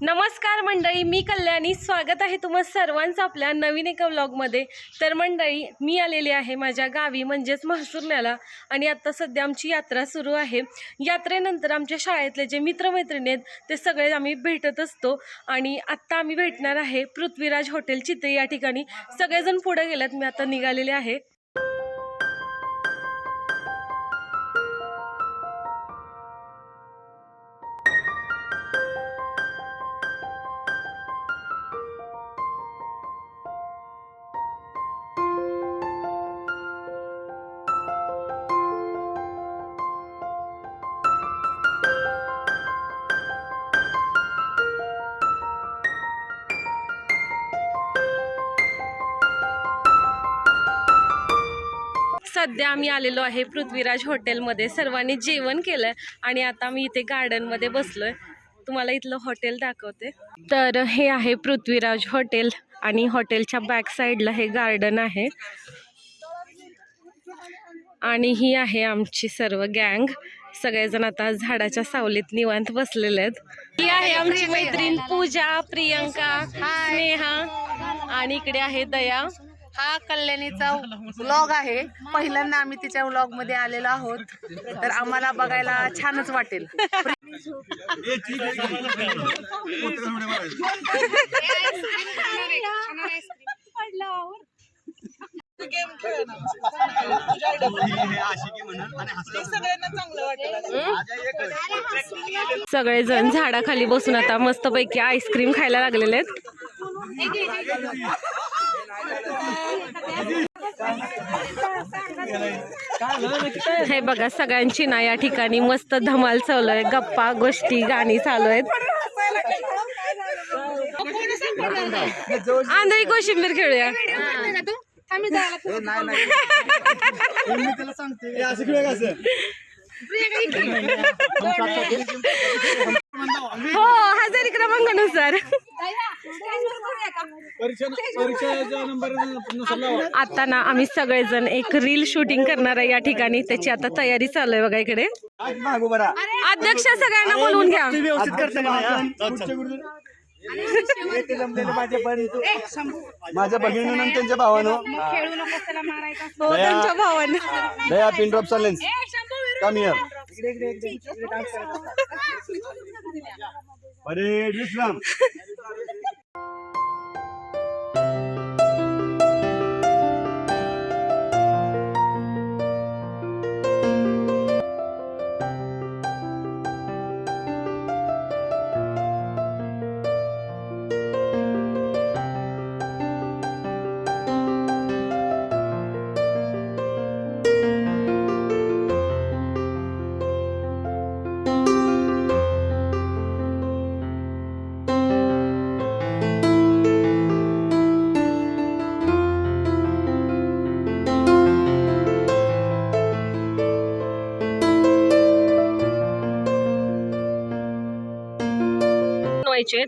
नमस्कार मंडळी, मी कल्याणी. स्वागत आहे तुम्हा सर्वांचं आपल्या नवीन एका व्लॉगमध्ये. तर मंडळी, मी आलेली आहे माझ्या गावी म्हणजेच म्हसुरण्याला आणि आत्ता सध्या आमची यात्रा सुरू आहे. यात्रेनंतर आमच्या शाळेतले जे मित्रमैत्रिणी आहेत ते सगळे आम्ही भेटत असतो आणि आत्ता आम्ही भेटणार आहे पृथ्वीराज हॉटेल चित्रे या ठिकाणी. सगळेजण पुढे गेलेत, मी आता निघालेले आहे. सध्या आम्ही आलेलो आहे पृथ्वीराज हॉटेलमध्ये. सर्वांनी जेवण केलंय आणि आता मी इथे गार्डनमध्ये बसलोय. तुम्हाला इथलं हॉटेल दाखवते. तर हे आहे पृथ्वीराज हॉटेल आणि हॉटेलच्या बॅक साईडला हे गार्डन आहे आणि ही आहे आमची सर्व गँग. सगळेजण आता झाडाच्या सावलीत निवांत बसलेले आहेत. ही आहे आमची मैत्रीण पूजा, प्रियंका, स्नेहा आणि इकडे आहे दया. हा कल्याणीचा व्लॉग आहे. पहिल्यांदा आम्ही तिच्या व्लॉग मध्ये आलेलो आहोत, तर आम्हाला बघायला छानच वाटेल. सगळेजण झाडाखाली बसून आता मस्तपैकी आईस्क्रीम खायला लागलेले आहेत. हे बघा, सगळ्यांची ना या ठिकाणी मस्त धमाल चालू आहे. गप्पा गोष्टी गाणी चालू आहेत. आंधळी कोशिंबीर खेळूया. हो, हजेरी क्रमांकानुसार. आता ना आम्ही सगळेजण एक रील शूटिंग करणार आहे या ठिकाणी. त्याची आता तयारी चालू आहे बघा. इकडे अध्यक्ष सगळ्यांना बोलवून घ्या. माझ्या बहिणीनं त्यांच्या भावानं त्यांच्या भावानं Daya pin drop silence come here. अरे विश्राम.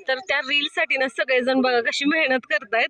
तर त्या रील साठी ना सगळेजण बघा कशी मेहनत करतायत.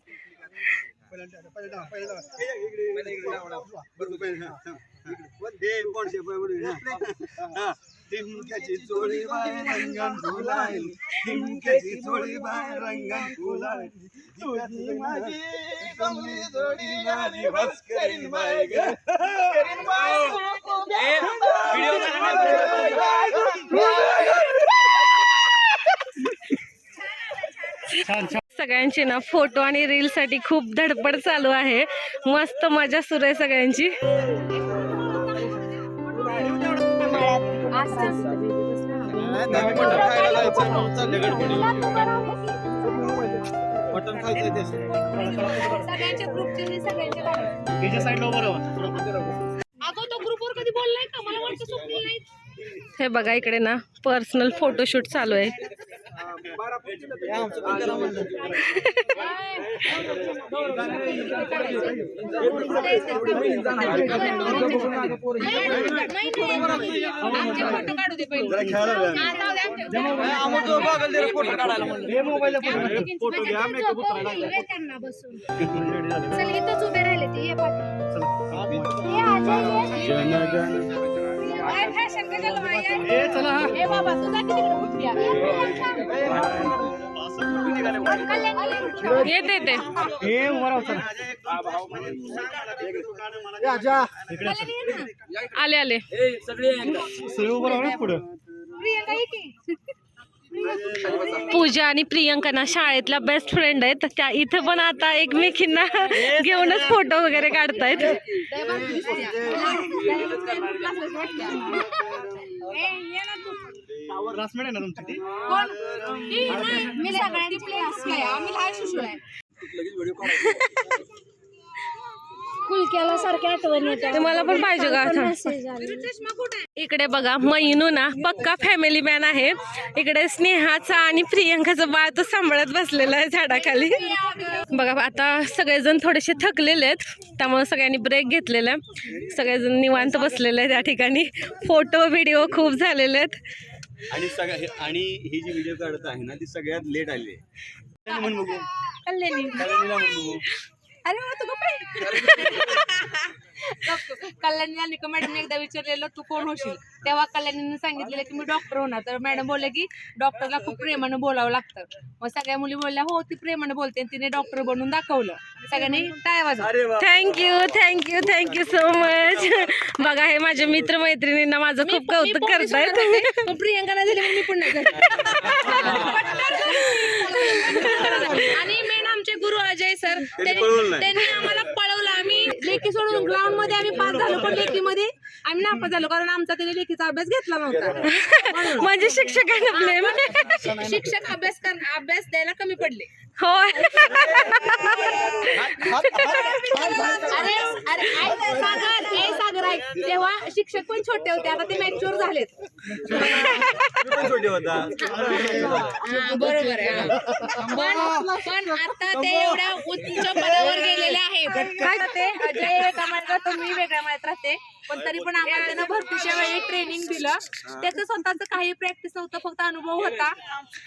सगळ्यांची ना फोटो आणि रील साठी खूप धडपड चालू आहे. मस्त मजा सुरू आहे सगळ्यांची. हे बघा, इकडे ना पर्सनल फोटोशूट चालू आहे. येते ते आले आले. पूजा आणि प्रियंका ना शाळेतल्या बेस्ट फ्रेंड आहेत. त्या इथं पण आता एकमेकींना घेऊनच फोटो वगैरे काढतायत. कुलक्याला सारखी आठवण येते. मला पण पाहिजे का आता? इकडे बघा मैनू ना पक्का फॅमिली मॅन आहे. इकडे स्नेहाचा आणि प्रियंकाचं बाळ तो सांभाळत बसलेला आहे झाडाखाली. बघा आता सगळेजण थोडेसे थकलेले आहेत, त्यामुळे सगळ्यांनी ब्रेक घेतलेला आहे. सगळेजण निवांत बसलेले आहेत त्या ठिकाणी. फोटो व्हिडिओ खूप झालेले आहेत. आणि ही जी व्हिडिओ काढत आहे ना ती सगळ्यात लेट आली आहे. म्हण बघू. कल्याणीला म्हण बघू. अरे कल्याणी निका मॅडमने एकदा विचारलेलं तू कोण होशील, तेव्हा कल्याणीने सांगितलेलं की मी डॉक्टर होणार. तर मॅडम बोलले की डॉक्टरला खूप प्रेमानं बोलावं लागतं. मग सगळ्या मुली बोलल्या हो ती प्रेमानं बोलते, आणि तिने डॉक्टर बनवून दाखवलं. सगळ्यांनी टाळ्या वाजवल्या. Thank you thank you thank you so much. बघा हे माझ्या मित्रमैत्रिणींना माझं खूप कौतुक करतायत. प्रियंका नाही झाली मी पण नाही झाली. आणि मेन आमचे गुरु अजय सर त्यांनी आम्हाला पळवलं. आम्ही लेखी सोडून ग्राउंड मध्ये आम्ही पास झालो, पण लेखीमध्ये आम्ही नापास झालो कारण आमचा त्याने लेखीचा अभ्यास घेतला नव्हता. म्हणजे शिक्षकांना ब्लेम. शिक्षक अभ्यास द्यायला कमी पडले. होय. सागर ऐक, तेव्हा शिक्षक पण छोटे होते, आता ते मॅच्युअर झालेत. छोटे होता. बरोबर आहे. पण आता ते एवढ्या उच्च पदावर गेलेले आहेत. काय ते अजय एका मार्गात मी वेगळ्या मार्गात राहते, पण तरी पण आम्हाला त्यानं भरतीच्या वेळी ट्रेनिंग दिलं. त्याचं स्वतःच काही प्रॅक्टिस नव्हतं, फक्त अनुभव होता.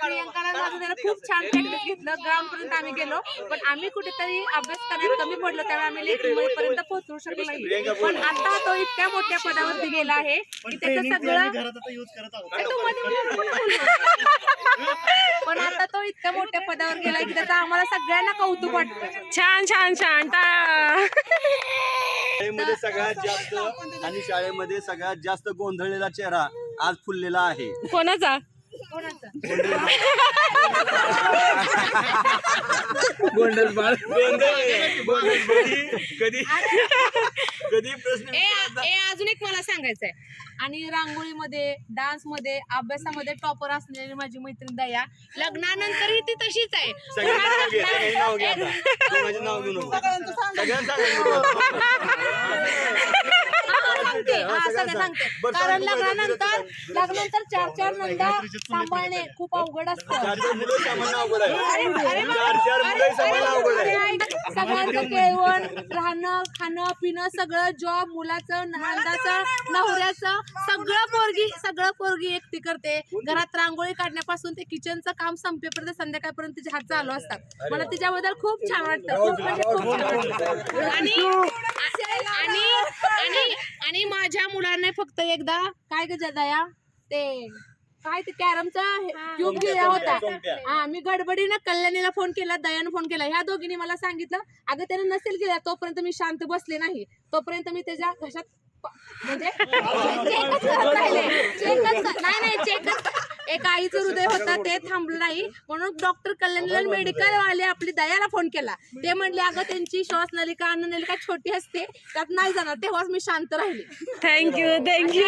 प्रियंकाला त्यानं खूप छान प्रॅक्टिस घेतलं. ग्राउंड पर्यंत आम्ही गेलो, पण आम्ही कुठेतरी अभ्यास करण्यात कमी पडलो, त्यामुळे आम्ही लेखी पर्यंत पोहोचू शकलो नाही. पण आता तो इतक्या मोठ्या पदावरती गेला आहे की त्याचं सगळं, पण आता तो इतक्या मोठ्या पदावर गेला की त्याचं आम्हाला सगळ्यांना कौतुक वाटतं. छान छान छान. शाळेमध्ये सगळ्यात जास्त आणि शाळेमध्ये सगळ्यात जास्त गोंधळलेला चेहरा आज फुललेला आहे. कोणाचा? गोंडल बाळ. कधी कधी प्रश्न अजून एक मला सांगायचंय. आणि रांगोळीमध्ये, डान्समध्ये, अभ्यासामध्ये टॉपर असलेली माझी मैत्रीण दया लग्नानंतरही ती तशीच आहे. नाव घेऊ नको. सांगते कारण लग्नानंतर 4 नंदा सांभाळणे खूप अवघड असतं. सगळ्यांचं केळवण, राहणं, खाणं, पिणं, सगळं, जॉब, मुलाचं, नंदाचं, नवऱ्याचं, सगळं पोरगी एकटी करते. घरात रांगोळी काढण्यापासून ते किचनचं काम संपेपर्यंत संध्याकाळपर्यंत तिचे हात चालू असतात. मला तिच्याबद्दल खूप छान वाटतं, खूप म्हणजे खूप छान वाटतं. आणि माझ्या मुलांना फक्त एकदा काय ग दया ते काय ते कॅरमचा क्यूब दिला होता. मी गडबडीनं कल्याणीला फोन केला, दयानं फोन केला. ह्या दोघींनी मला सांगितलं अगं त्यानं नसेल गेला, तोपर्यंत मी शांत बसले नाही. तोपर्यंत मी त्याच्या घशात म्हणजे चेकच करत राहिले. चेकच. एक आईचं हृदय होता ते थांबलं नाही, म्हणून डॉक्टर कल्याणीला मेडिकल वाले आपली दयाला फोन केला. ते म्हणले अगं त्यांची श्वासनलिका अन्ननलिका छोटी असते, त्यात नाही जाणार. तेव्हाच मी शांत राहिले. Thank you thank you.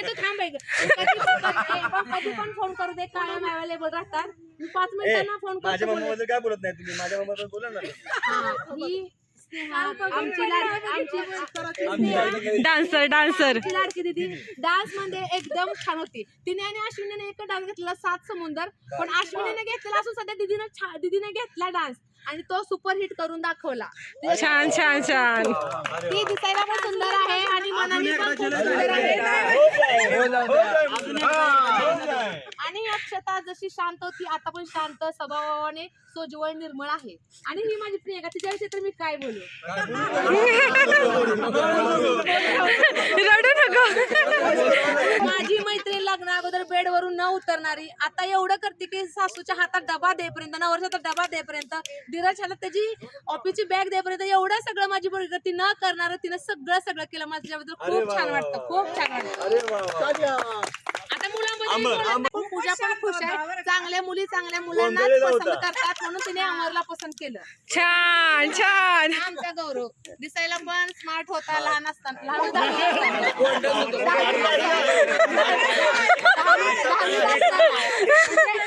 तू थांब, कधी पण फोन करू दे, कायम अवेलेबल राहतात. 5 मिनिटांना फोन माझ्या मम्माबद्दल काय बोलत नाही तुम्ही? माझ्या मम्माबद्दल बोला ना. डान्सर लाडकी दीदी डान्स मध्ये एकदम छान होती. तिने आणि अश्विनीने एक डान्स घेतला 7 समुंदर, पण अश्विनीने घेतलेला असून सध्या दीदीने घेतला डान्स आणि तो सुपरहिट करून दाखवला. छान छान छान. ती दिसायला पण सुंदर आहे आणि मनाने पण खूप सुंदर आहे. आणि अक्षता जशी शांत होती आता पण शांत स्वभावाने सोज्वळ निर्मळ आहे. आणि ही माझी प्रियंका, तिच्याविषयी तर मी काय बोलू. रडू नको. माझी मैत्रीणला लग्न अगोदर बेडवरून न उतरणारी आता एवढं करते की सासूच्या हातात डबा देपर्यंत, नवऱ्याच्या हातात डबा देपर्यंत, दिराच्या हातात त्याची ऑफिसची बॅग देपर्यंत एवढं सगळं माझी पोरगी करते. न करणार तिनं सगळं केलं. माझ्याबद्दल खूप छान वाटतं, खूप छान वाटतं. आता मुलांमध्ये पूजा पण खुश आहे. चांगल्या मुली चांगल्या मुलांना पसंत करतात म्हणून तिने अमरला पसंत केलं. छान छान. आमचा गौरव दिसायला पण स्मार्ट होता लहान असताना.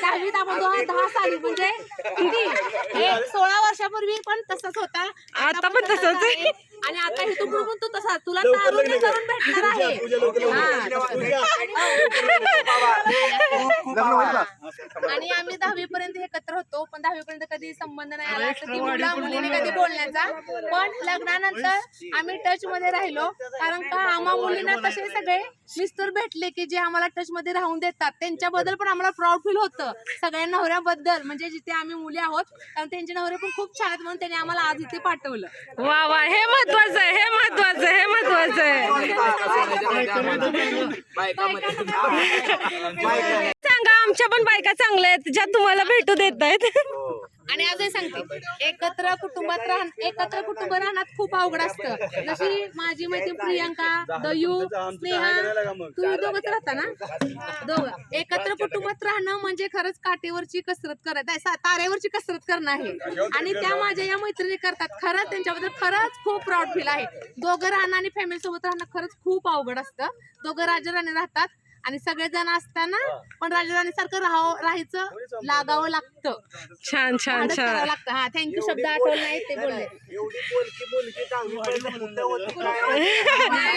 दहावीत आपण 10 साली म्हणजे किती 16 वर्षापूर्वी पण तसंच होता. आता पण तसंच आहे. आणि आता हे तू पण तू तसा तुला तारुण्य करून भेटणार आहे. आणि आम्ही 10वी पर्यंत एकत्र होतो पण 10वी पर्यंत कधी संबंध नाही आला असं की मुला मुलीने कधी बोलण्याचा. पण लग्नानंतर आम्ही टच मध्ये राहिलो कारण का आम्हा मुलींना तसे सगळे मिस्टर भेटले की जे आम्हाला टच मध्ये राहून देतात. त्यांच्याबद्दल पण आम्हाला प्राऊड फील होतं सगळ्या नवऱ्याबद्दल. म्हणजे जिथे आम्ही मुली आहोत कारण त्यांचे नवरे पण खूप छान आहेत म्हणून त्यांनी आम्हाला आज इथे पाठवलं. वा वा, हे महत्वाचं आहे, हे महत्वाचं आहे, हे महत्वाचं आहे. सांगा आमच्या पण बायका चांगल्या आहेत ज्या तुम्हाला भेटू देत आहेत. आणि अजून सांगते एकत्र कुटुंब राहण्यात खूप अवघड असतं. जशी माझी मैत्रीण प्रियंका, दयू, स्नेहा, तुम्ही दोघंच राहता ना. दोघं एकत्र कुटुंबात राहणं म्हणजे खरंच काटेवरची कसरत करत आहे, तारेवरची कसरत करणं आहे. आणि त्या माझ्या या मैत्रिणी करतात. खरंच त्यांच्याबद्दल खरंच खूप प्राऊड फील आहे. दोघं राहणं आणि फॅमिली सोबत राहणं खरंच खूप अवघड असतं. दोघं राजराणी राहतात आणि सगळेजण असताना पण राजराणी सारखं राहायचं लागावं लागतं. छान छान छान. लागतं. हा थँक्यू शब्द आठवलं नाही ते बोलले.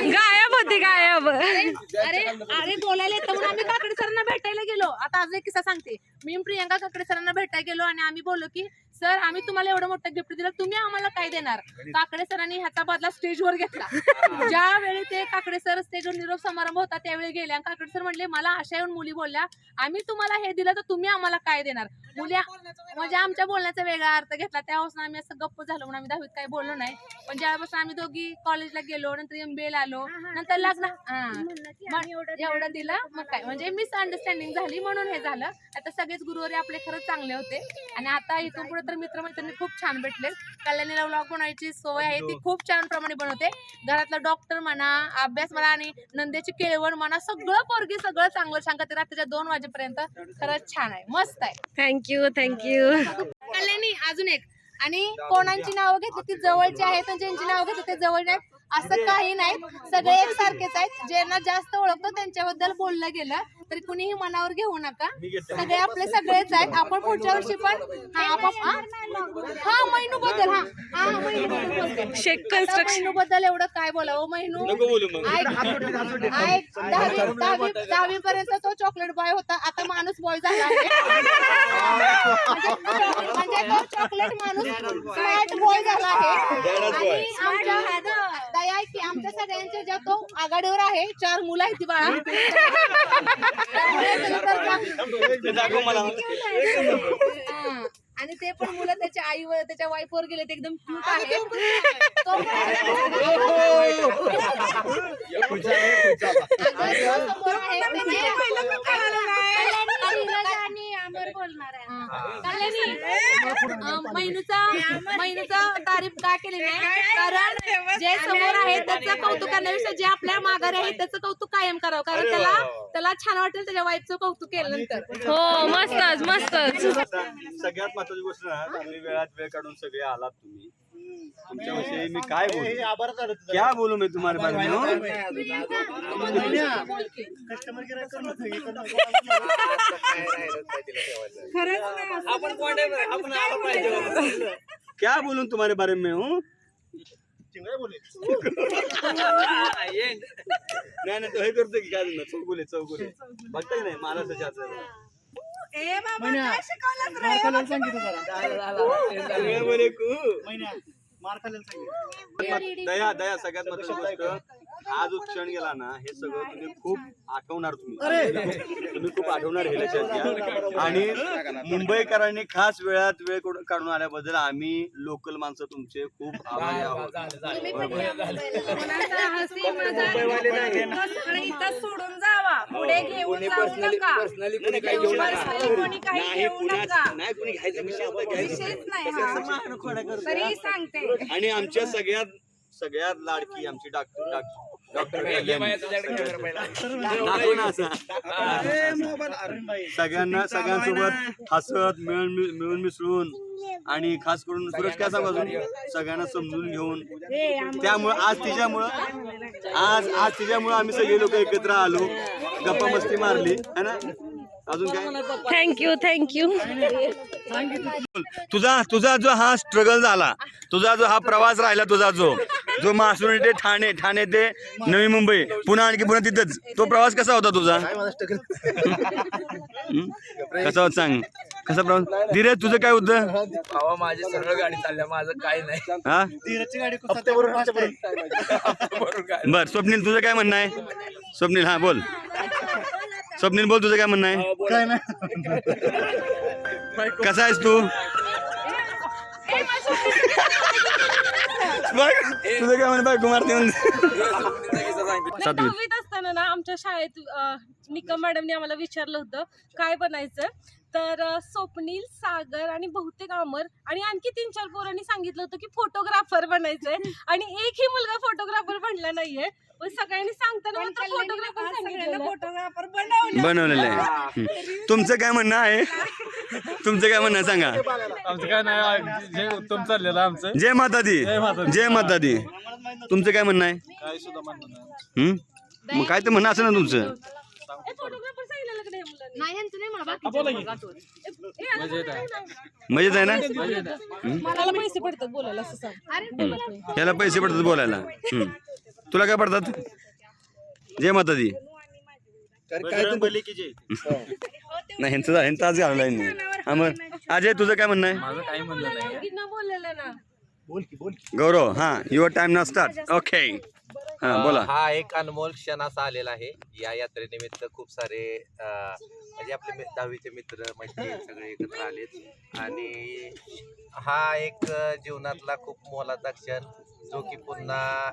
गायब होती गायब. अरे अरे बोलायला येतं म्हणून आम्ही काकडे सरांना भेटायला गेलो. आता अजून एक किस्सा सांगते. मी प्रियंका काकडे सरांना भेटायला गेलो आणि आम्ही बोललो की सर आम्ही तुम्हाला एवढं मोठं गिफ्ट दिलं तुम्ही आम्हाला काय देणार. काकडे सरांनी ह्याचा बदला स्टेजवर घेतला. ज्यावेळी ते काकडे सर स्टेजवर निरोप समारंभ होता त्यावेळी गेले आणि काकडे सर म्हणले मला अशा येऊन मुली बोलल्या आम्ही तुम्हाला हे दिलं तर तुम्ही आम्हाला काय देणार. मुली म्हणजे आमच्या बोलण्याचा वेगळा अर्थ घेतला. त्यापासून आम्ही असं गप्प झालो म्हणून आम्ही 10वीत काही बोललो नाही. पण ज्यापासून आम्ही दोघी कॉलेजला गेलो नंतर MBA ला आलो नंतर लग्न एवढं दिलं मग काय म्हणजे मिसअंडरस्टँडिंग झाली म्हणून हे झालं. आता सगळेच गुरुवारी आपले खरंच चांगले होते आणि आता इथून पुढे तर मित्रमैत्रिणी खूप छान भेटले. कल्याणीला व्लॉग बनवायची सवय आहे ती खूप छान प्रमाणे बनवते. घरातला डॉक्टर म्हणा अभ्यास म्हणा आणि नंदेची केळवण म्हणा सगळं पोरगी सगळं चांगलं सांगते रात्रीच्या 2 वाजेपर्यंत. खरंच छान आहे मस्त आहे. Thank you thank you. कल्याणी अजून एक आणि कोणाची नावं घेतली ती जवळची आहेत आणि ज्यांची नावं घेतली ते जवळ नाहीत असं काही नाही. सगळे एकसारखेच आहेत. ज्यांना जास्त ओळखतो त्यांच्याबद्दल बोललं गेलं तरी कुणीही मनावर घेऊ नका. सगळे आपले सगळेच आहेत. आपण पुढच्या वर्षी पण महिनू बद्दल शेख कन्स्ट्रक्शन महिनू बद्दल एवढं काय बोलावं. महिनू ऐक 10वी पर्यंत तो चॉकलेट बॉय होता आता माणूस बॉय झाला आहे. म्हणजे तो चॉकलेट माणूस स्मार्ट बॉय झाला आहे. आणि आमच्या दया की आमच्या सगळ्यांच्या ज्या तो आघाडीवर आहे 4 मुलं आहेत ती बाळा. आणि ते पण मुलं त्याच्या आईवर त्याच्या वाईफवर गेले ते एकदम क्यूट आहे. महिनूचा तारीफ का केली नाही कारण जे समोर आहे त्याचं कौतुक करण्यापेक्षा जे आपल्या माघारी आहे त्याचं कौतुक कायम करावं कारण त्याला छान वाटेल त्याच्या वाईफचं कौतुक केलं नंतर. हो मस्तच मस्तच. सगळ्यात महत्वाची गोष्ट ना चांगली वेळात वेळ काढून सगळे आलात तुम्ही. तुमच्याविषयी मी काय बोलू क्या बोलू मी तुम्हाला क्या बोलूं तुम्हारे बारे में हूँ. नाही तो हे करतो की काय चौगुले बघता की नाही महाराष्ट्राच्या दया सगळ्यात महत्वाची गोष्ट हा जो क्षण गेला ना हे सगळं तुम्ही खूप आठवणार तुम्ही खूप आठवणार हे लक्षात घ्या. आणि मुंबईकरांनी खास वेळात वेळ काढून आल्याबद्दल आम्ही लोकल माणसं तुमचे खूप आभारी आहोत. सोडून जावा पुढे घेऊन जाऊ नका नाही कोणी घ्यायचा विषयच नाही हा. तरी सांगते आणि आमच्या सगळ्यात लाडकी आमची डॉक्टर सगळ्यांसोबत हसत मिळून मिसळून आणि खास करून सुरेश काय सांगू अजून सगळ्यांना समजून घेऊन त्यामुळे आज तिच्यामुळे आम्ही सगळे लोक एकत्र आलो गप्पा मस्ती मारली है ना. अजून काय थँक्यू तुझा जो हा स्ट्रगल झाला तुझा जो हा प्रवास राहिला तुझा जो म्हसुर्णे ते ठाणे ते नवी मुंबई पुन्हा तिथंच तो प्रवास कसा होता तुझा कसा होता सांग कसा प्रवास. धीरज तुझं काय होतं. माझी सरळ गाडी चालल्या माझं काय नाही हा बर स्वप्नील तुझं काय म्हणणं आहे. स्वप्नील हा बोल. स्वप्नील बोल तुझं काय म्हणणं आहे. काय नाही कसा आहेस तू. तुझं काय म्हण बायको मारते सातवी 10वीत असताना ना आमच्या शाळेत निकम मॅडमने आम्हाला विचारलं होतं काय बनायचं. तर स्वप्नील सागर आणि बहुतेक अमर आणि आणखी 3-4 पोरांनी सांगितलं होतं की फोटोग्राफर बनायचंय आणि एकही मुलगा फोटोग्राफर बनला नाहीये. पण सगळ्यांनी सांगताना फोटोग्राफर बनवलेलं आहे. तुमचं काय म्हणणं आहे. तुमचं काय म्हणणं सांगा. आमचं काय नाही जे उत्तम चाललेलं आमचं. जय माता दी जय माता दी. तुमचं काय म्हणणं आहे. काय सुद्धा म्हणणं नाही. मग काय तर म्हणणं असं ना तुमचं. फोटोग्राफर सांगितलं का नाही मुलांनी. नाही ह्यांचं नाही मला मजेत आहे ना. मला पैसे पडतात बोलायला असं सांग. याला पैसे पडतात बोलायला. तुला काय पडतात. जय माता दी. नाही ह्यांचं आज घालवलं अमर. अजय तुझं काय म्हणणं आहे. माझं काही म्हणणं नाही. बोललेलं ना गौरव हा युअर टाइम ना स्टार्ट. ओके हा बोला. हा एक अनमोल क्षण असा आलेला आहे. या यात्रेनिमित्त खूप सारे म्हणजे आपले 10वीचे मित्र मैत्रिणी सगळे एकत्र आलेत आणि हा एक जीवनातला खूप मोलाचा क्षण जो की पुन्हा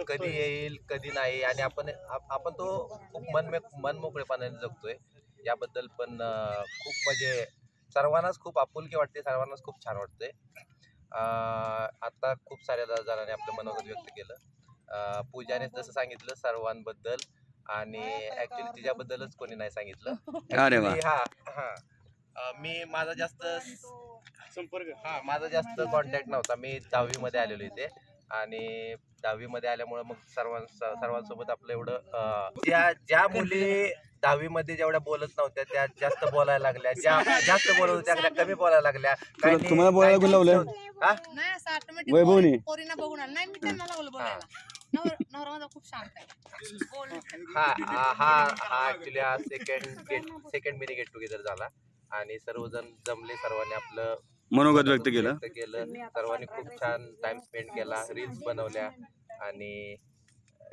कधी येईल कधी नाही आणि आपण तो खूप मन मोकळेपणाने जगतोय. याबद्दल पण खूप म्हणजे सर्वांनाच खूप आपुलकी वाटते. सर्वांनाच खूप छान वाटतंय. आता खूप साऱ्या जणांनी आपलं मनोगत व्यक्त केलं. पूजाने जसं सांगितलं सर्वांबद्दल आणि ऍक्च्युली तिच्याबद्दलच कोणी नाही सांगितलं. अरे वा. मी माझा जास्त कॉन्टॅक्ट नव्हता. मी 10वी मध्ये आलेलो इथे आणि 10वी मध्ये आल्यामुळे मग सर्वांसोबत आपलं एवढं ज्या मुली 10वी मध्ये जेवढ्या बोलत नव्हत्या त्या जास्त बोलायला लागल्या. ज्या जास्त बोलत होत्या त्या कमी बोलायला लागल्या. तुम्हाला बोलायला कोण लावलं. नाही असं ऑटोमॅटिक वैभवनी पोरींना बघून आलं. नाही मी त्यांना लागलो बोलायला. नवरा माझा खूप शांत आहे. हा ऍक्च्युली हा सेकंड मिनी गेट टुगेदर झाला आणि सर्वजण जमले. सर्वांनी आपलं मनोगत व्यक्त केलं. सर्वांनी खूप छान टाइम स्पेंड केला. रील्स बनवल्या आणि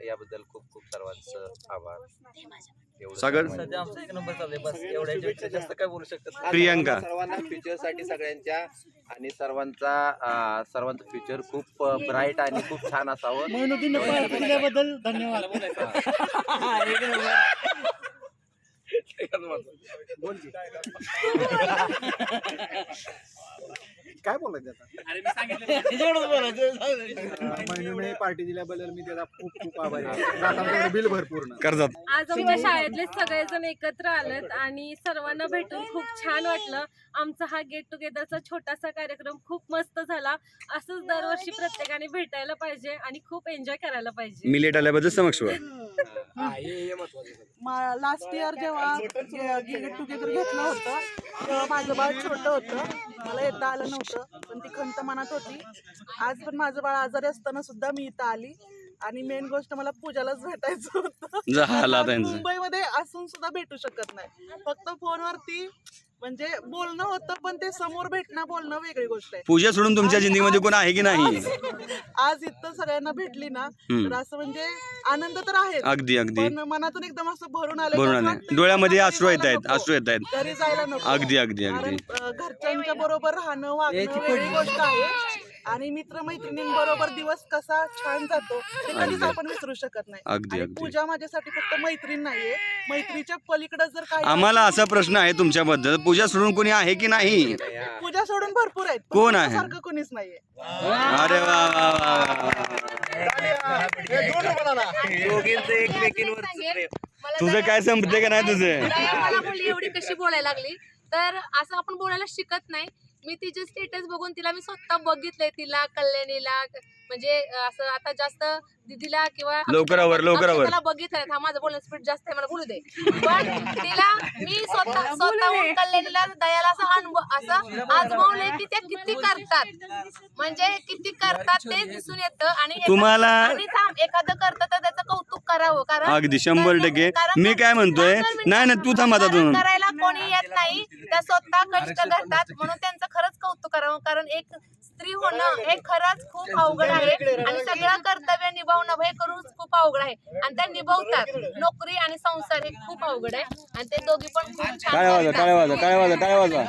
याबद्दल खूप खूप सर्वांचं आभार. सागर सध्या आमचं एक नंबर चाललंय बस एवढ्यापेक्षा जास्त काय बोलू शकत. प्रियंका सर्वांना फ्युचरसाठी सगळ्यांच्या आणि सर्वांचं फ्युचर खूप ब्राईट आणि खूप छान असावं. दिल्याबद्दल धन्यवाद. काय बोलायचं महिन्याने पार्टी दिल्याबद्दल मी त्याला खूप खूप आभारी आहे. बिल भरपूर कर्जात. आज आमच्या शाळेतले सगळेजण एकत्र आलेत आणि सर्वांना भेटून खूप छान वाटलं. आमचा हा गेट टुगेदरचा छोटासा कार्यक्रम खूप मस्त झाला. असंच दरवर्षी प्रत्येकाने भेटायला पाहिजे आणि खूप एन्जॉय करायला पाहिजे. मी लेट आल्याबद्दल समक्ष. लास्ट इयर जेव्हा गेट टुगेदर घेतलं होतं तेव्हा माझं बाळ छोटं होतं. मला येता आलं नव्हतं पण ती खंत मनात होती. आज पण माझं बाळ आजारी असताना सुद्धा मी इथं आली आणि मेन गोष्ट मला पूजालाच भेटायचं होतं. झाला आज त्यांचं. मुंबईमध्ये असून सुद्धा भेटू शकत नाही. फक्त फोनवरती म्हणजे बोलणं होतं, पण ते समोर भेटणं बोलणं वेगळी गोष्ट आहे. पूजा सोडून तुमच्या जिंदगीमध्ये कोण आहे की नाही? आज इथं सगळ्यांना भेटली ना तर असं म्हणजे आनंद तर आहे, अगदी अगदी पण मनातून एकदम असं भरून आलं भरून की आले. वाटतंय डोळ्यामध्ये घरी अश्रू येत जायला आहेत, नको. अश्रू येत आहेत. घरी जायला नको. अगदी अगदी कारण अगदी घरच्यांच्या बरोबर राहणं वागणं वेगळी गोष्ट आहे आणि मित्रमैत्रिणींबरोबर दिवस कसा छान जातो ते कधीच आपण विसरू शकत नाही. अगदी आणि अगदी. पूजा माझ्यासाठी फक्त मैत्रीण नाहीये, मैत्रीच्या पलीकडे जर काही आम्हाला असा प्रश्न आहे तुमच्याबद्दल, पूजा सोडून कोणी आहे की नाही? पूजा सोडून भरपूर आहेत, पण कोण आहे? सारखं कोणीच नाहीये. अरे वा वा वा वा. दोघींचं एकमेकींवर प्रेम. तुझं काय संपते का नाही तुझं? मला बोलली एवढी कशी बोलायला लागली, तर असं आपण बोलायला शिकत नाही. मी तिचे स्टेटस बघून तिला मी स्वतः बघितलंय, तिला कल्याणीला म्हणजे असं आता जास्त दिदीला किंवा लवकर आवर, लवकर आवर. मला बघितलंय. हा माझं बोलणं स्पीड जास्त आहे, मला बोलू दे. पण तिला मी स्वतःहून कल्याणीला दयाला असं आजमावलंय की त्या किती करतात, म्हणजे किती करतात ते दिसून येतं. आणि तुम्हाला- थांब, एखादं करतं तर त्याचं कौतुक करावं. कारण अगदी 100%. मी काय म्हणतोय, नाही ना तू थांब आता तू. कारण करायला कोणी येत नाही, त्या स्वतः कष्ट करतात, म्हणून त्यांचं खरंच कौतुक करावं. कारण एक स्त्री होणं हे खरंच खूप अवघड आहे आणि सगळं कर्तव्य निभावणं हे करून खूप अवघड आहे आणि त्या निभावतात. नोकरी आणि संसार हे खूप अवघड आहे आणि ते दोघी पण खूप छान काय वाजवा, करतात. काय वाजवा, काय वाजवा, काय वाजवा.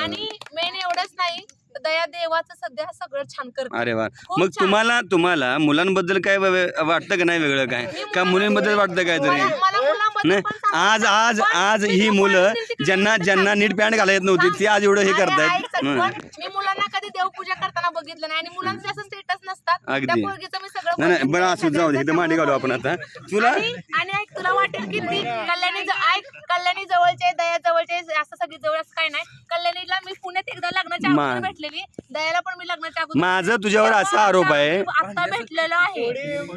आणि मेन एवढंच नाही, दया देवाचं सध्या सगळं छान करते. अरे वा. खूप मग छान. तुम्हाला मुलांबद्दल काय वाटतं का नाही वेगळं काय का मुलींबद्दल वाटतं काय तरी? मला मुलांबद्दल नाही, पण सांगू आज का? आज पण आज मी ही मुलं मुलांना तिकडे ज्यांना नीट पॅन्ट घालायला येत नव्हती ती आज एवढं हे अरे, ऐक करतायत. सर, पण मी मुलांना कधी देवपूजा करताना बघितलं नाही आणि मुलांचे असं स्टेटस नसतात. अगदी. त्या पोरगीचं मी सगळं नाही नाही बघितलं. बरं असू जाऊ दे, इथं मांडी घालू आपण आता. तुला आणि ऐक, तुला वाटेल की ती कल्याणी जवळचे, दया जवळचे, असं सगळी जवळ असं काय नाही. कल्याणीला मी पुण्यात एकदा लग्नाच्या अगोदर भेटलेली, दयाला पण मी लग्नाच्या अगोदर माझा तुझ्यावर असा आरोप आहे, आता भेटलेलो आहे.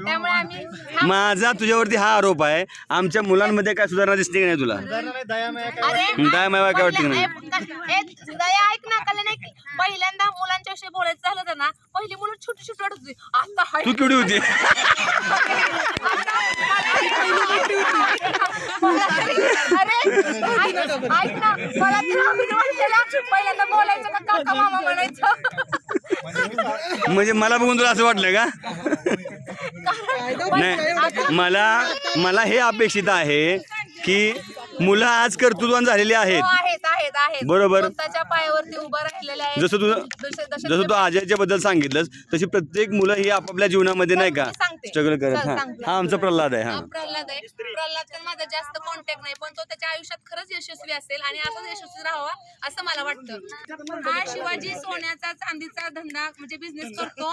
त्यामुळे आम्ही माझा तुझ्यावरती हा आरोप आहे, आमच्या मुलांमध्ये काय सुधारणा दिसते की नाही तुला? अरे दया माया काय वाटते की नाही? दया ऐक ना, कल्याणी ऐक. पहिल्यांदा मुलांच्या विषयी बोलायचं झालं तर ना, पहिली मुलं छोटी छोटी वाटत होती. आता हाय तू केवढी होती? अरे ऐक ना, मला तिला अभिमान वाटलेला. पहिल्यांदा बोलायचं का काका मामा म्हणायचं. म्हणजे मला बघून तुला असं वाटलं का? नाही, मला हे अपेक्षित आहे की मुलं आज कर्तृत्वान झालेली आहेत. आहेत बरोबर. स्वतःच्या पायावरती उभं राहिलेले आहेत. जसं तू अजयच्या बद्दल सांगितलंस तशी प्रत्येक मुलं ही आपापल्या जीवनामध्ये नाही का सांगते. स्ट्रगल करत. चल, हा सांगते. हा आमचा प्रल्हाद आहे. हा प्रल्हाद आहे. प्रल्हादचा माझा जास्त कॉन्टॅक्ट नाही, पण तो त्याच्या आयुष्यात खरंच यशस्वी असेल आणि असंच यशस्वी राहावा असं मला वाटतं. हा शिवाजी सोन्याचा चांदीचा धंदा म्हणजे बिझनेस करतो,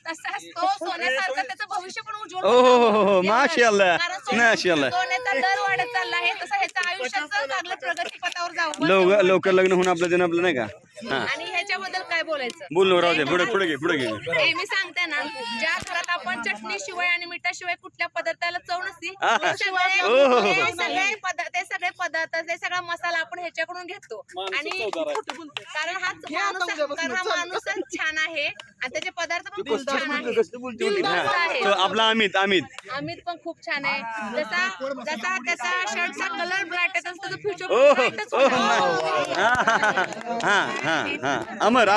तसाच तो सोन्यासारखं त्याचं भविष्य पण उज्ज्वल ओ हो हो हो करावं. माशाअल्लाह कारण माशाअल्लाह. सोन्याचा दर वाढत चालला आहे, तसं ह्याचं आयुष्याचं चांगलं प्रगतीपथावर जावं. लवकर लग्न होऊन आपलं नाही का? हा आणि ह्याच्याबद्दल काय बोलायचं? बोल ना, राहू दे. पुढे घे. हे मी सांगते ना, ज्या घरात आपण चटणी शिवाय आणि मिठाशिवाय कुठल्या पदार्थाला चव नसती, आहा. ते सगळे पदार्थ, ते सगळा मसाला आपण ह्याच्याकडून घेतो. आणि कारण हा माणूसच छान आहे आणि त्याचे पदार्थ पण खूप छान आहेत. तो आपला अमित अमित पण खूप छान आहे. जसा त्याचा शर्टचा कलर ब्राईट आहे, तसं फ्युचर ओहो, ब्राईटच हा अमर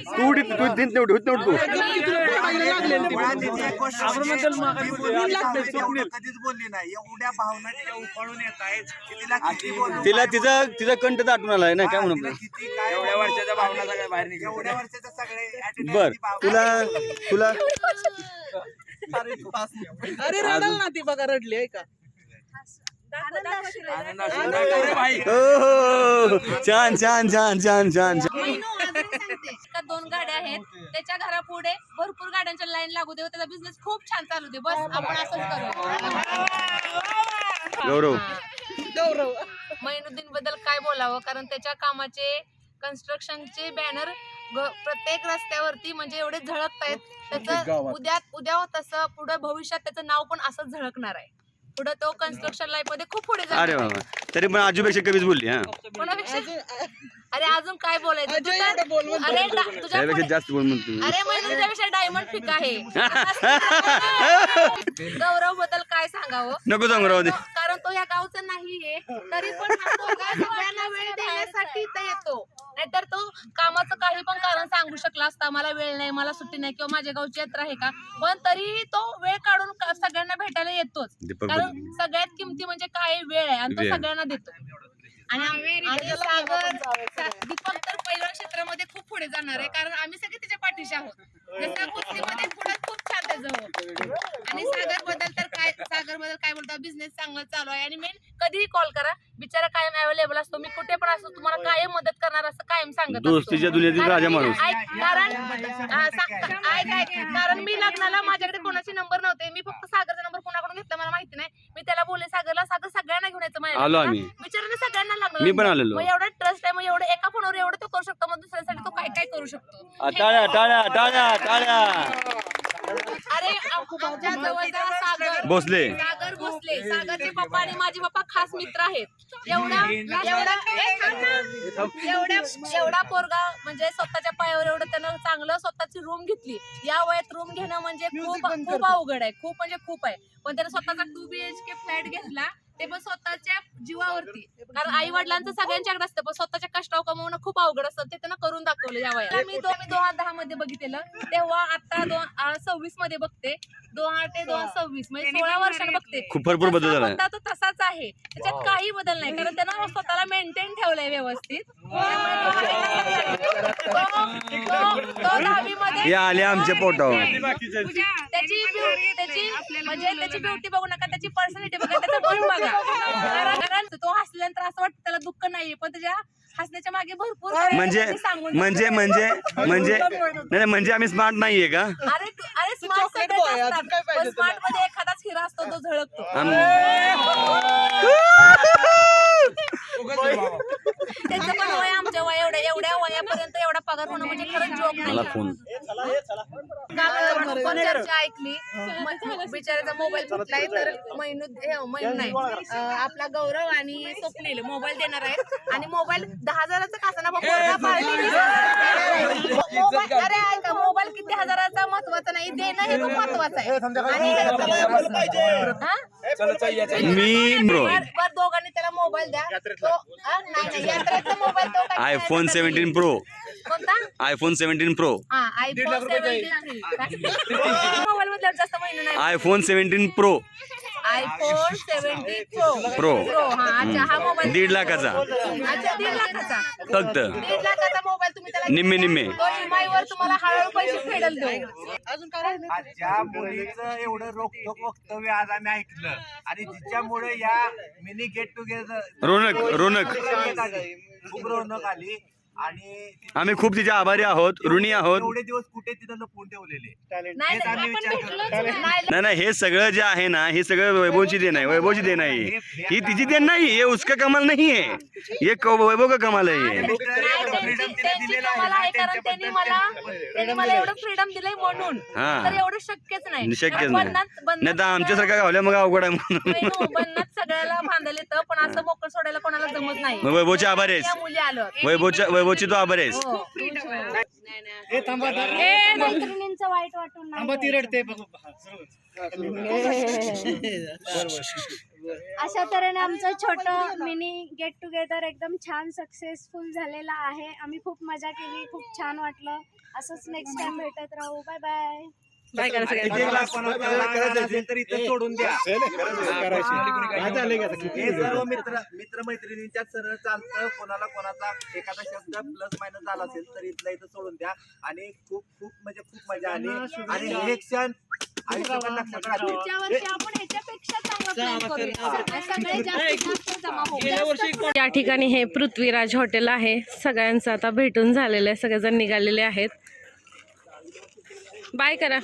तू उडीत तू कधीच बोलली नाही. एवढ्या भावना तिच्या उफाळून येत आहेत की तिला किती बोलू. तिचा कंठ दाटून आलाय ना, काय म्हणून किती काय एवढ्या वर्षाच्या भावना सगळ्या बाहेर निघाल्या. एवढ्या वर्षाच्या सगळे attitude बर ची भावना. तुला अरे रडाल ना ती, बघा रडली आहे का? हो छान का 2 गाड्या आहेत, त्याच्या घरापुढे भरपूर गाड्यांच्या लाईन लागू दे, त्याचा बिझनेस खूप छान चालू दे. बस आपण असंच करू. गौरव मैनुद्दीन बद्दल काय बोलावं, कारण त्याच्या कामाचे कन्स्ट्रक्शनचे बॅनर प्रत्येक रस्त्यावरती म्हणजे एवढे झळकत आहेत. त्याचं उद्या तसं पुढे भविष्यात त्याचं नाव पण असंच झळकणार आहे. पुढे तो कन्स्ट्रक्शन लाईफ मध्ये खूप पुढे अरे जाणार बाबा, तरी पण आजूपेक्षा कमीच बोलली. हा कोणापेक्षा अरे अजून काय बोलायचं तू तर- अरे तुझ्या त्यापेक्षा जास्त बोल म्हणतो मी. अरे म्हणजे तुझ्यापेक्षा डायमंड फिक आहे गौरव बद्दल काय सांगावं नको सांगू राहू दे. कारण तो या गावचा नाहीये तरी पण हा पोरगा सगळ्यांना वेळ देण्यासाठी इथं येतो नाहीतर तो कामाचं काही पण कारण सांगू शकला असता मला वेळ नाही मला सुट्टी नाही किंवा माझ्या गावची यात्रा आहे का पण तरी तो वेळ काढून सगळ्यांना भेटायला येतोच कारण सगळ्यात किमती म्हणजे काय वेळ आहे आणि तो वेळ. सगळ्यांना देतो आणि सागर दीपक तर पैलवान क्षेत्रामध्ये खूप पुढे जाणार आहे कारण आम्ही सगळे त्याच्या पाठीशी आहोत जसं कुस्तीमध्ये पुढे खूप छान त्याचं होतं आणि सागर बद्दल काय बोलतो बिझनेस चांगला चालू आहे आणि मेन कधीही कॉल करा बिचारा कायम अवेलेबल असतो मी कुठे पण असतो तुम्हाला कायम मदत करणार असं कायम सांगत असतो. दोस्तीच्या दुनियेतील राजा माणूस. कारण मी लग्नाला माझ्याकडे कोणाचे नंबर नव्हते मी फक्त सागरचा नंबर कोणाकडून घेतला मला माहिती नाही मी त्याला बोलले सागर सगळ्यांना घेऊन यायचं माझ्याकडे. आलो आम्ही. बिचाराने सगळ्यांना लागलं मी पण आलेलो. मग एवढा ट्रस्ट आहे मग एवढं एका फोनवर एवढं तो करू शकतो मग दुसऱ्यासाठी तो काय काय करू शकतो टाळ्या टाळ्या टाळ्या टाळ्या. अरे आमच्या जवळचा सागर भोसले. सागरचे पप्पा आणि माझे पप्पा खास मित्र आहेत एवढा पोरगा म्हणजे स्वतःच्या पायावर एवढं त्यानं चांगलं स्वतःची रूम घेतली या वयात रूम घेणं म्हणजे खूप अवघड आहे खूप म्हणजे खूप आहे पण त्याने स्वतःचा 2 BHK फ्लॅट घेतला ते पण स्वतःच्या जीवावरती कारण आई वडिलांचं सगळ्यांच्याकडे असतं पण स्वतःच्या कष्टावर कमवणं खूप अवघड असतं ते त्यांना करून दाखवलं या वयात मी 2010 मध्ये बघितलेलं तेव्हा आता 2026 मध्ये बघते 2008 ते 2026 म्हणजे 16 वर्षांनी बघते खूप भरपूर बदल झालाय. तो तसाच आहे त्याच्यात काही बदल नाही कारण त्यानं स्वतःला मेंटेन ठेवलंय व्यवस्थित तो 10वी मध्ये हे आले आमच्या पोटावर. त्याची ब्युटी बघू नका त्याची पर्सनॅलिटी बघा त्याचं मन बघा कारण तो हसल्यानंतर असं वाटतं त्याला दुःख नाहीये पण त्याच्या हसण्याच्या मागे भरपूर म्हणजे आम्ही स्मार्ट नाहीये का? अरे स्मार्ट मध्ये एखादाच हिरा असतो तो झळकतो त्याचं पण वय आमच्या वय एवढ्या वयापर्यंत एवढा पगार होणं म्हणजे खरंच जॉब मला फोन चर्चा ऐकली बिचाराचा मोबाईल फुटलाय तर महिनू नाही आपला गौरव आणि स्वप्नील मोबाईल देणार आहेत आणि मोबाईल 10,000चा कासाना अरे ऐका मोबाईल किती हजाराचा महत्वाचा नाही देणं हे खूप महत्वाचं आहे मी ब्रो दोघांनी त्याला मोबाईल द्या नाही यात्रेचा मोबाईल तो iPhone 17 Pro. कोणता iPhone 17 Pro. iPhone 17 मोबाईल मध्ये जास्त महिना नाही iPhone 17 Pro. iPhone 17 Pro हा अच्छा हा मोबाईल 1.5 लाखाचा अच्छा 1.5 लाखाचा फक्त 1.5 लाखाचा मोबाईल तुम्ही त्याला निम्मे तो EMI वर तुम्हाला हळूहळू पैसे फेडल देऊ अजून काय आज ज्या मुलीचं एवढं रोखोक वक्तव्य आज आम्ही ऐकलं आणि जिच्यामुळे या मिनी गेट टुगेदर रोनक खूप रौनक आली आणि आम्ही खूप तिचे आभारी आहोत ऋणी आहोत. एवढे दिवस कुठे तिथं लपवून ठेवलेले नाही हेच आम्ही आपण विचार भेटलोच करतो. नाही नाही हे सगळं जे आहे ना हे सगळं वैभवची देण आहे वैभवची देण आहे ही तिची देण नाही ये उसका कमाल नाही है ये वैभव का कमाल आहे ये. त्यांची कमाल आहे कारण त्यांनी मला एवढं फ्रीडम दिलंय म्हणून हा. तर एवढं शक्यच नाही शक्यच नाही नाही तर आमच्यासारखा गावल्या मग अवघड आहे म्हणून बन्नात सगळ्याला बांधायला येतं पण असं मोकळ सोडायला कोणाला जमत नाही मग वैभवचे आभार आहेस त्या मुली आलो वैभवची तो आभार आहेस. मैत्रिणींचं वाईट वाटून नाही अशा तऱ्हेने आमचं छोटं मिनी गेट टुगेदर एकदम छान सक्सेसफुल झालेला आहे आम्ही खूप मजा केली खूप छान वाटलं असंच नेक्स्ट टाइम भेटत राहू बाय बाय असेल तर इथं सोडून द्या हे सर्व मित्र मैत्रिणींच्या सरळ चालतं कोणाला कोणाचा एखादा शब्द प्लस मायनस झाला असेल तर इथला इथं सोडून द्या आणि खूप खूप म्हणजे खूप मजा आली आणि हे क्षण आयुष्यभर लक्षात राहतील. पुढच्या वर्षी आपण ह्याच्यापेक्षा चांगलं plan करूया. सगळे जास्त जमा होऊ. या ठिकाणी हे पृथ्वीराज हॉटेल आहे सगळ्यांचं आता भेटून झालेलं आहे सगळेजण निघालेले आहेत बाय करा.